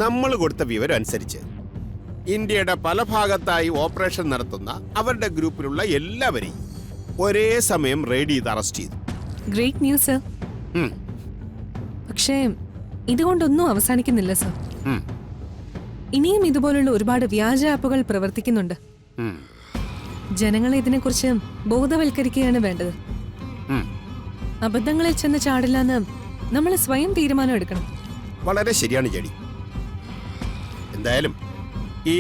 നമ്മൾ കൊടുത്ത വിവരം അനുസരിച്ച് ഇന്ത്യയുടെ പല ഭാഗത്തായി ഓപ്പറേഷൻ നടത്തുന്ന അവരുടെ ഗ്രൂപ്പിലുള്ള എല്ലാവരെയും ഒരേ സമയം റെയ്ഡ് ചെയ്ത് അറസ്റ്റ് ചെയ്തു. Great news sir. പക്ഷേ ഇതുകൊണ്ടൊന്നും അവസാനിക്കുന്നില്ല സർ. ഇനിയും ഇതുപോലുള്ള ഒരുപാട് വ്യാജ ആപ്പുകൾ പ്രവർത്തിക്കുന്നുണ്ട്. ജനങ്ങളെ ഇതിനെക്കുറിച്ച് ബോധവൽക്കരിക്കുകയാണ് വേണ്ടത്. അബദ്ധങ്ങളിൽ ചെന്ന് ചാടില്ലെന്ന് നമ്മൾ സ്വയം തീരുമാനം എടുക്കണം. വളരെ ശരിയാണ് ജഡി. എന്തായാലും ഈ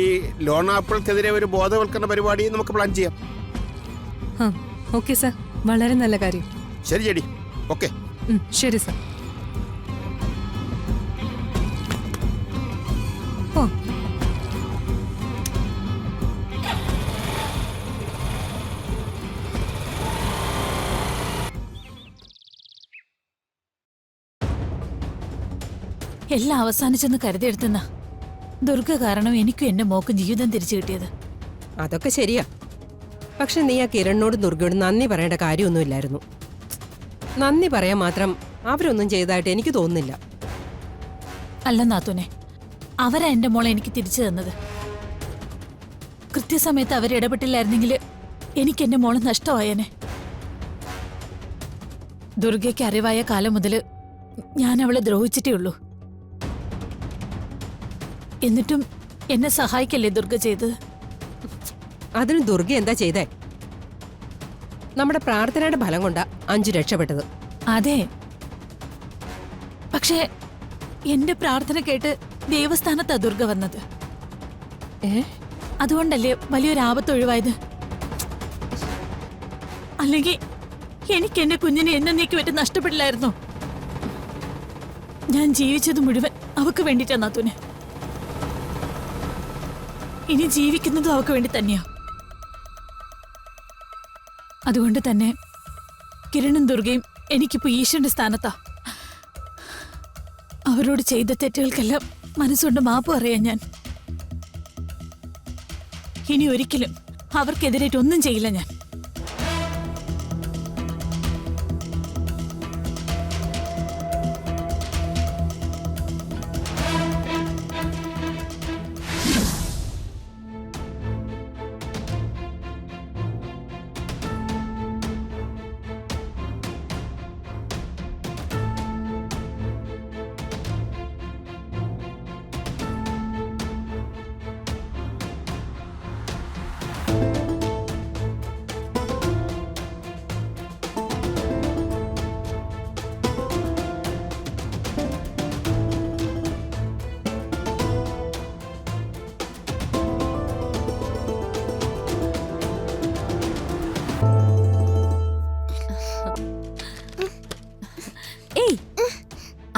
ലോൺ ആപ്പുകൾക്കെതിരെ ഒരു ബോധവൽക്കരണ പരിപാടി നമുക്ക് പ്ലാൻ ചെയ്യാം. ഓക്കെ സർ, വളരെ നല്ല കാര്യം. ശരി ജഡി, ഓക്കെ. ശരി സർ. ഓ എല്ലാം അവസാനിച്ചെന്ന് കരുതിയെടുത്തുന്ന ദുർഗ കാരണം എനിക്കും എന്റെ മോക്കും ജീവിതം തിരിച്ചു കിട്ടിയത്. അതൊക്കെ ശരിയാ. പക്ഷെ നീ ആ കിരണിനോടും ദുർഗയോടും നന്ദി പറയേണ്ട കാര്യമൊന്നുമില്ലായിരുന്നു. നന്ദി പറയാൻ മാത്രം അവരൊന്നും ചെയ്തതായിട്ട് എനിക്ക് തോന്നുന്നില്ല. അല്ല നാത്തൂനെ, അവരാ എന്റെ മോളെ എനിക്ക് തിരിച്ചു തന്നത്. കൃത്യസമയത്ത് അവരിടപെട്ടില്ലായിരുന്നെങ്കിൽ എനിക്ക് എന്റെ മോളെ നഷ്ടമായേനെ. ദുർഗയ്ക്ക് അറിവായ കാലം മുതൽ ഞാൻ അവളെ ദ്രോഹിച്ചിട്ടേ ഉള്ളൂ. എന്നിട്ടും എന്നെ സഹായിക്കല്ലേ ദുർഗ ചെയ്തത്? അതിന് ദുർഗ എന്താ ചെയ്തേ? നമ്മുടെ പ്രാർത്ഥനയുടെ ഫലം കൊണ്ടാ അഞ്ചു രക്ഷപ്പെട്ടത്. അതെ, പക്ഷേ എന്റെ പ്രാർത്ഥന കേട്ട് ദേവസ്ഥാനത്താ ദുർഗ വന്നത്. അതുകൊണ്ടല്ലേ വലിയൊരു ആപത്ത് ഒഴിവായത്. അല്ലെങ്കിൽ എനിക്ക് എന്റെ കുഞ്ഞിനെ എന്നേക്ക് പറ്റി നഷ്ടപ്പെടില്ലായിരുന്നോ? ഞാൻ ജീവിച്ചത് മുഴുവൻ അവക്ക് വേണ്ടിട്ടാ നാത്തൂനെ. ഇനി ജീവിക്കുന്നതും അവക്ക് വേണ്ടി തന്നെയാ. അതുകൊണ്ട് തന്നെ കിരണും ദുർഗയും എനിക്കിപ്പോ ഈശ്വരന്റെ സ്ഥാനത്താ. അവരോട് ചെയ്ത തെറ്റുകൾക്കെല്ലാം മനസ്സുകൊണ്ട് മാപ്പ് പറയാൻ ഞാൻ. ഇനി ഒരിക്കലും അവർക്കെതിരായിട്ട് ഒന്നും ചെയ്യില്ല ഞാൻ.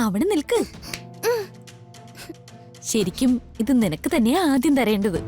അവിടെ നിൽക്ക്. ശരിക്കും ഇത് നിനക്ക് തന്നെയാ ആദ്യം തരേണ്ടത്.